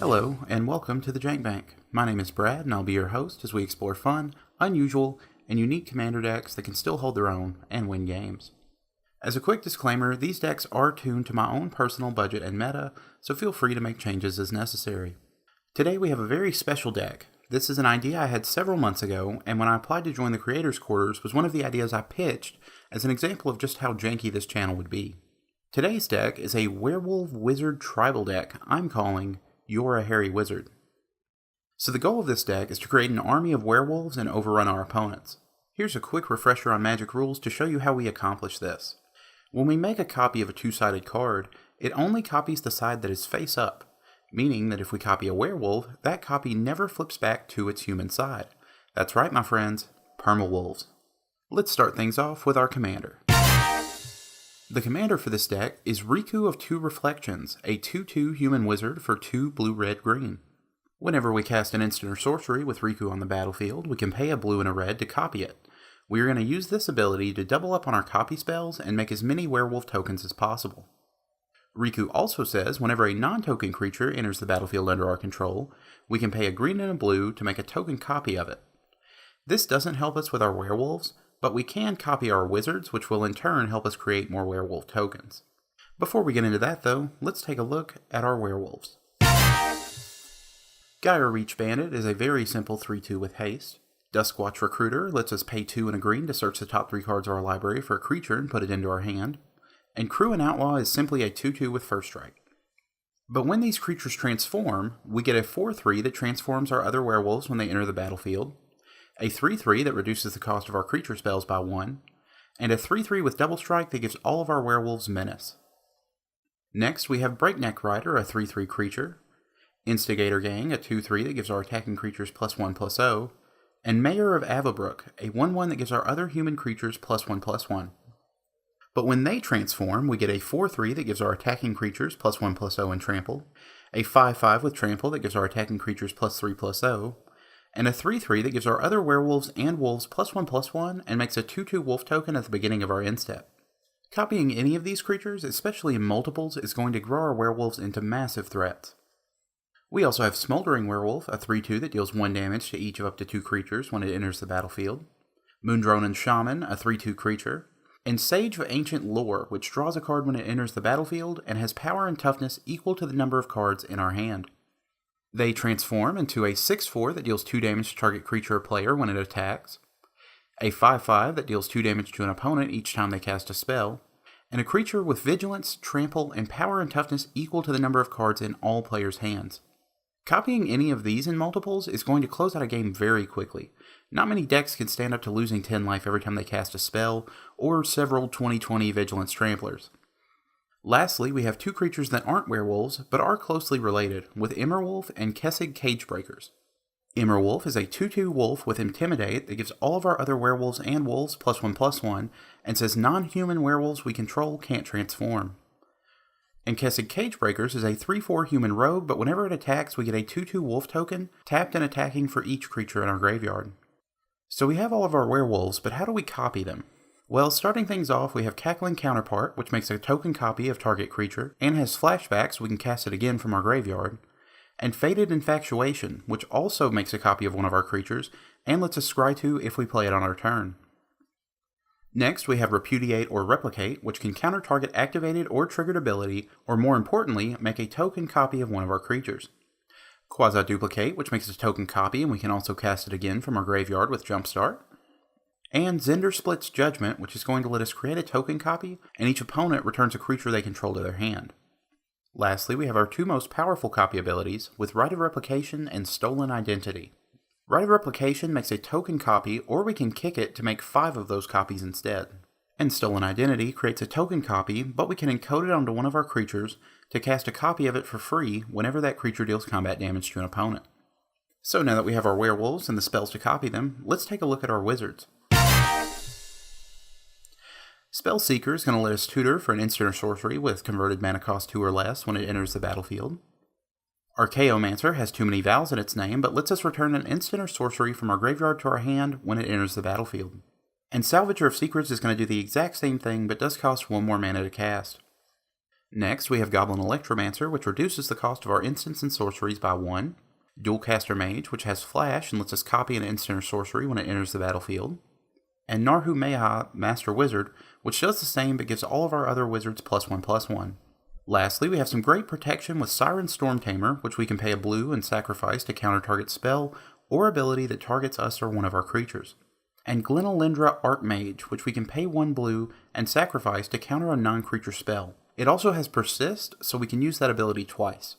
Hello, and welcome to the Jank Bank. My name is Brad, and I'll be your host as we explore fun, unusual, and unique commander decks that can still hold their own and win games. As a quick disclaimer, these decks are tuned to my own personal budget and meta, so feel free to make changes as necessary. Today we have a very special deck. This is an idea I had several months ago, and when I applied to join the Creators Quarters was one of the ideas I pitched as an example of just how janky this channel would be. Today's deck is a Werewolf Wizard tribal deck I'm calling You're a Hairy Wizard. So the goal of this deck is to create an army of werewolves and overrun our opponents. Here's a quick refresher on Magic rules to show you how we accomplish this. When we make a copy of a two-sided card, it only copies the side that is face up, meaning that if we copy a werewolf, that copy never flips back to its human side. That's right, my friends, perma-wolves. Let's start things off with our commander. The commander for this deck is Riku of Two Reflections, a 2/2 human wizard for 2 blue-red-green. Whenever we cast an instant or sorcery with Riku on the battlefield, we can pay a blue and a red to copy it. We are going to use this ability to double up on our copy spells and make as many werewolf tokens as possible. Riku also says whenever a non-token creature enters the battlefield under our control, we can pay a green and a blue to make a token copy of it. This doesn't help us with our werewolves, but we can copy our wizards, which will in turn help us create more werewolf tokens. Before we get into that though, let's take a look at our werewolves. Gaia Reach Bandit is a very simple 3/2 with haste. Duskwatch Recruiter lets us pay 2 and a green to search the top 3 cards of our library for a creature and put it into our hand. And Crew and Outlaw is simply a 2/2 with first strike. But when these creatures transform, we get a 4/3 that transforms our other werewolves when they enter the battlefield, a 3/3 that reduces the cost of our creature spells by 1, and a 3/3 with double strike that gives all of our werewolves menace. Next, we have Breakneck Rider, a 3/3 creature, Instigator Gang, a 2/3 that gives our attacking creatures +1/+0, and Mayor of Avabrook, a 1/1 that gives our other human creatures +1/+1. But when they transform, we get a 4/3 that gives our attacking creatures +1/+0 and trample, a 5/5 with trample that gives our attacking creatures +3/+0, and a 3/3 that gives our other werewolves and wolves +1/+1 and makes a 2/2 wolf token at the beginning of our end step. Copying any of these creatures, especially in multiples, is going to grow our werewolves into massive threats. We also have Smoldering Werewolf, a 3/2 that deals 1 damage to each of up to 2 creatures when it enters the battlefield, Moondronin Shaman, a 3/2 creature, and Sage of Ancient Lore, which draws a card when it enters the battlefield and has power and toughness equal to the number of cards in our hand. They transform into a 6/4 that deals 2 damage to target creature or player when it attacks, a 5/5 that deals 2 damage to an opponent each time they cast a spell, and a creature with vigilance, trample, and power and toughness equal to the number of cards in all players' hands. Copying any of these in multiples is going to close out a game very quickly. Not many decks can stand up to losing 10 life every time they cast a spell, or several 20/20 Vigilance Tramplers. Lastly, we have 2 creatures that aren't werewolves, but are closely related, with Immerwolf and Kessig Cagebreakers. Immerwolf is a 2/2 wolf with Intimidate that gives all of our other werewolves and wolves +1/+1, and says non-human werewolves we control can't transform. And Kessig Cagebreakers is a 3/4 human rogue, but whenever it attacks we get a 2/2 wolf token, tapped and attacking for each creature in our graveyard. So we have all of our werewolves, but how do we copy them? Well, starting things off, we have Cackling Counterpart, which makes a token copy of target creature, and has flashbacks so we can cast it again from our graveyard, and Fated Infatuation, which also makes a copy of one of our creatures, and lets us scry 2 if we play it on our turn. Next, we have Repudiate or Replicate, which can counter target activated or triggered ability, or more importantly, make a token copy of one of our creatures. Quasi-Duplicate, which makes a token copy, and we can also cast it again from our graveyard with Jumpstart. And Zender Split's Judgment, which is going to let us create a token copy, and each opponent returns a creature they control to their hand. Lastly, we have our 2 most powerful copy abilities, with Rite of Replication and Stolen Identity. Rite of Replication makes a token copy, or we can kick it to make 5 of those copies instead. And Stolen Identity creates a token copy, but we can encode it onto one of our creatures to cast a copy of it for free whenever that creature deals combat damage to an opponent. So now that we have our werewolves and the spells to copy them, let's take a look at our wizards. Spellseeker is going to let us tutor for an instant or sorcery with converted mana cost 2 or less when it enters the battlefield. Archaeomancer has too many vowels in its name, but lets us return an instant or sorcery from our graveyard to our hand when it enters the battlefield. And Salvager of Secrets is going to do the exact same thing, but does cost 1 more mana to cast. Next, we have Goblin Electromancer, which reduces the cost of our instants and sorceries by 1. Dualcaster Mage, which has Flash and lets us copy an instant or sorcery when it enters the battlefield. And Narhu Meha, Master Wizard, which does the same but gives all of our other wizards +1/+1. Lastly, we have some great protection with Siren Stormtamer, which we can pay a blue and sacrifice to counter target spell or ability that targets us or one of our creatures. And Glenalindra Archmage, which we can pay 1 blue and sacrifice to counter a non-creature spell. It also has Persist, so we can use that ability twice.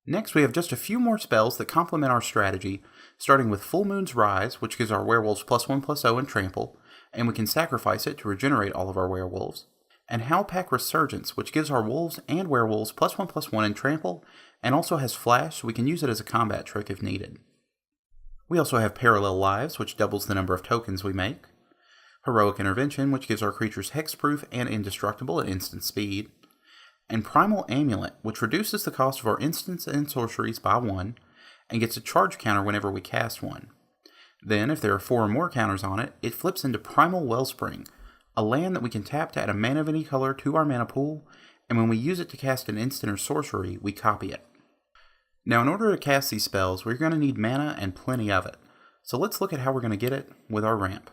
Next, we have just a few more spells that complement our strategy, starting with Full Moon's Rise, which gives our werewolves +1/+0 and trample, and we can sacrifice it to regenerate all of our werewolves. And Howlpack Resurgence, which gives our wolves and werewolves +1/+1 and trample, and also has Flash, so we can use it as a combat trick if needed. We also have Parallel Lives, which doubles the number of tokens we make. Heroic Intervention, which gives our creatures hexproof and indestructible at instant speed. And Primal Amulet, which reduces the cost of our instants and sorceries by 1, and gets a charge counter whenever we cast one. Then, if there are 4 or more counters on it, it flips into Primal Wellspring, a land that we can tap to add a mana of any color to our mana pool, and when we use it to cast an instant or sorcery, we copy it. Now, in order to cast these spells, we're going to need mana and plenty of it. So let's look at how we're going to get it with our ramp.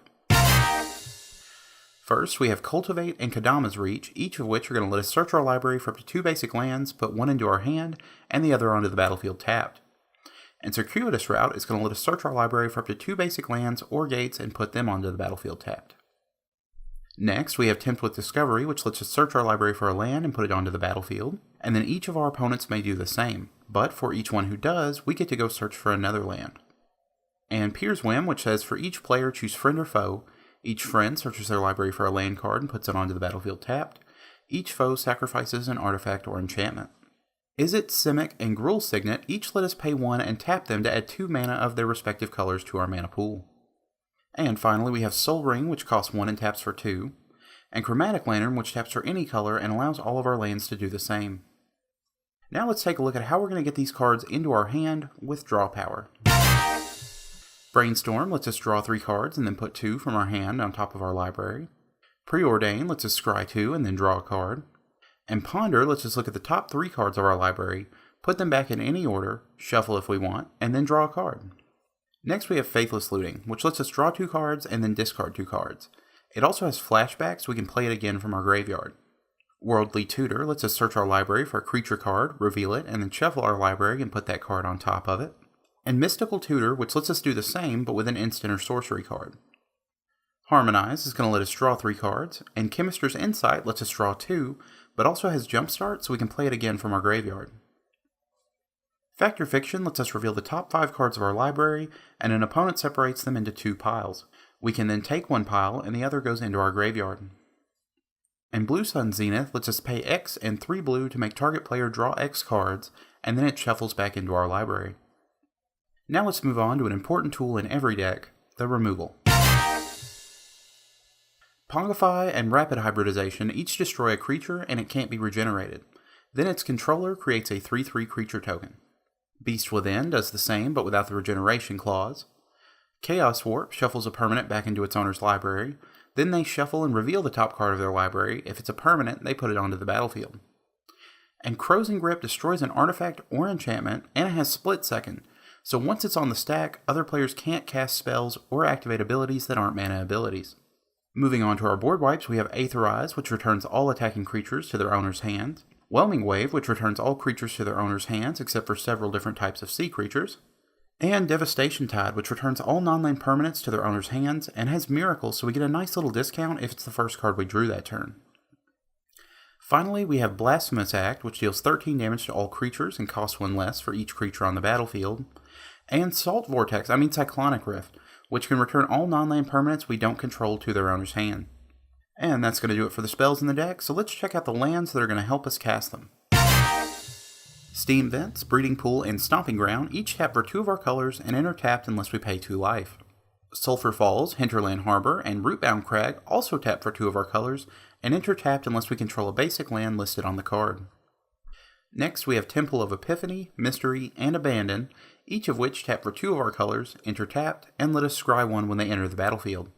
First, we have Cultivate and Kadama's Reach, each of which are going to let us search our library for up to 2 basic lands, put one into our hand, and the other onto the battlefield tapped. And Circuitous Route is going to let us search our library for up to 2 basic lands or gates and put them onto the battlefield tapped. Next, we have Tempt with Discovery, which lets us search our library for a land and put it onto the battlefield, and then each of our opponents may do the same, but for each one who does, we get to go search for another land. And Pier's Whim, which says for each player choose friend or foe. Each friend searches their library for a land card and puts it onto the battlefield tapped. Each foe sacrifices an artifact or enchantment. Izzet, Simic, and Gruul Signet each let us pay 1 and tap them to add 2 mana of their respective colors to our mana pool. And finally, we have Sol Ring, which costs 1 and taps for 2, and Chromatic Lantern, which taps for any color and allows all of our lands to do the same. Now let's take a look at how we're going to get these cards into our hand with draw power. Brainstorm lets us draw 3 cards and then put 2 from our hand on top of our library. Preordain lets us scry 2 and then draw a card. And Ponder lets us look at the top 3 cards of our library, put them back in any order, shuffle if we want, and then draw a card. Next we have Faithless Looting, which lets us draw 2 cards and then discard 2 cards. It also has flashback, so we can play it again from our graveyard. Worldly Tutor lets us search our library for a creature card, reveal it, and then shuffle our library and put that card on top of it. And Mystical Tutor, which lets us do the same, but with an instant or sorcery card. Harmonize is going to let us draw 3 cards, and Chemister's Insight lets us draw 2, but also has Jumpstart, so we can play it again from our graveyard. Fact or Fiction lets us reveal the top 5 cards of our library, and an opponent separates them into 2 piles. We can then take one pile, and the other goes into our graveyard. And Blue Sun Zenith lets us pay X and 3 blue to make target player draw X cards, and then it shuffles back into our library. Now let's move on to an important tool in every deck, the removal. Pongify and Rapid Hybridization each destroy a creature and it can't be regenerated. Then its controller creates a 3/3 creature token. Beast Within does the same but without the regeneration clause. Chaos Warp shuffles a permanent back into its owner's library. Then they shuffle and reveal the top card of their library. If it's a permanent, they put it onto the battlefield. And Crow's Grip destroys an artifact or enchantment and it has Split Second. So once it's on the stack, other players can't cast spells or activate abilities that aren't mana abilities. Moving on to our board wipes, we have Aetherize, which returns all attacking creatures to their owner's hand. Whelming Wave, which returns all creatures to their owner's hands except for several different types of sea creatures. And Devastation Tide, which returns all non-land permanents to their owner's hands and has Miracle, so we get a nice little discount if it's the first card we drew that turn. Finally, we have Blasphemous Act, which deals 13 damage to all creatures and costs 1 less for each creature on the battlefield. And Cyclonic Rift, which can return all non-land permanents we don't control to their owner's hand. And that's going to do it for the spells in the deck, so let's check out the lands that are going to help us cast them. Steam Vents, Breeding Pool, and Stomping Ground each tap for 2 of our colors and enter tapped unless we pay 2 life. Sulphur Falls, Hinterland Harbor, and Rootbound Crag also tap for 2 of our colors and enter tapped unless we control a basic land listed on the card. Next, we have Temple of Epiphany, Mystery, and Abandon, each of which tap for 2 of our colors, enter tapped, and let us scry 1 when they enter the battlefield.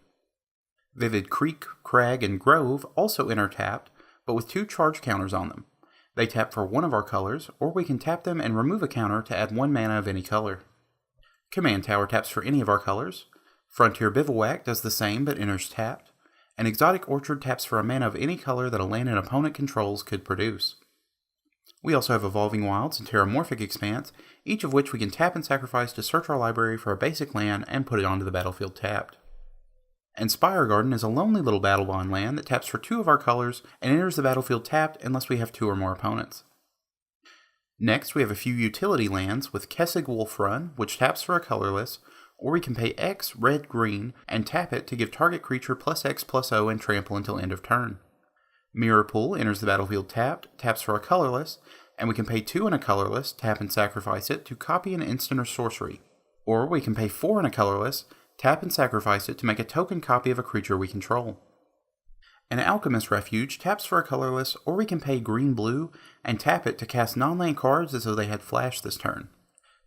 Vivid Creek, Crag, and Grove also enter tapped, but with 2 charge counters on them. They tap for one of our colors, or we can tap them and remove a counter to add 1 mana of any color. Command Tower taps for any of our colors. Frontier Bivouac does the same but enters tapped. And Exotic Orchard taps for a mana of any color that a land an opponent controls could produce. We also have Evolving Wilds and Terramorphic Expanse, each of which we can tap and sacrifice to search our library for a basic land and put it onto the battlefield tapped. And Spire Garden is a lonely little battle bond land that taps for 2 of our colors and enters the battlefield tapped unless we have 2 or more opponents. Next, we have a few utility lands with Kessig Wolf Run, which taps for a colorless, or we can pay X, red, green, and tap it to give target creature +X/+0 and trample until end of turn. Mirror Pool enters the battlefield tapped, taps for a colorless, and we can pay 2 and a colorless, tap and sacrifice it to copy an instant or sorcery. Or we can pay 4 and a colorless, tap and sacrifice it to make a token copy of a creature we control. An Alchemist Refuge taps for a colorless, or we can pay green-blue and tap it to cast non-land cards as though they had flash this turn.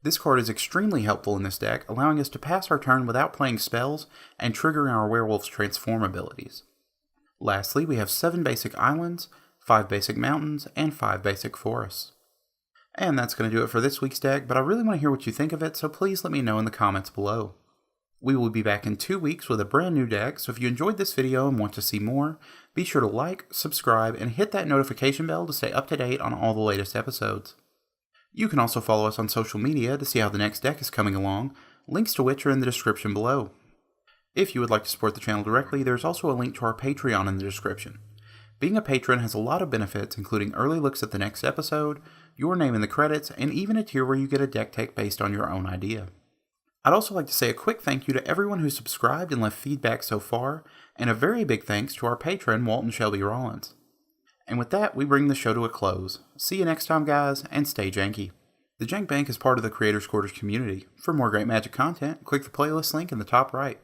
This card is extremely helpful in this deck, allowing us to pass our turn without playing spells and triggering our werewolf's transform abilities. Lastly, we have 7 basic islands, 5 basic mountains, and 5 basic forests. And that's going to do it for this week's deck, but I really want to hear what you think of it, so please let me know in the comments below. We will be back in 2 weeks with a brand new deck, so if you enjoyed this video and want to see more, be sure to like, subscribe, and hit that notification bell to stay up to date on all the latest episodes. You can also follow us on social media to see how the next deck is coming along, links to which are in the description below. If you would like to support the channel directly, there's also a link to our Patreon in the description. Being a patron has a lot of benefits, including early looks at the next episode, your name in the credits, and even a tier where you get a deck take based on your own idea. I'd also like to say a quick thank you to everyone who subscribed and left feedback so far, and a very big thanks to our patron, Walton Shelby Rollins. And with that, we bring the show to a close. See you next time, guys, and stay janky. The Jank Bank is part of the Creators Quarters community. For more great Magic content, click the playlist link in the top right.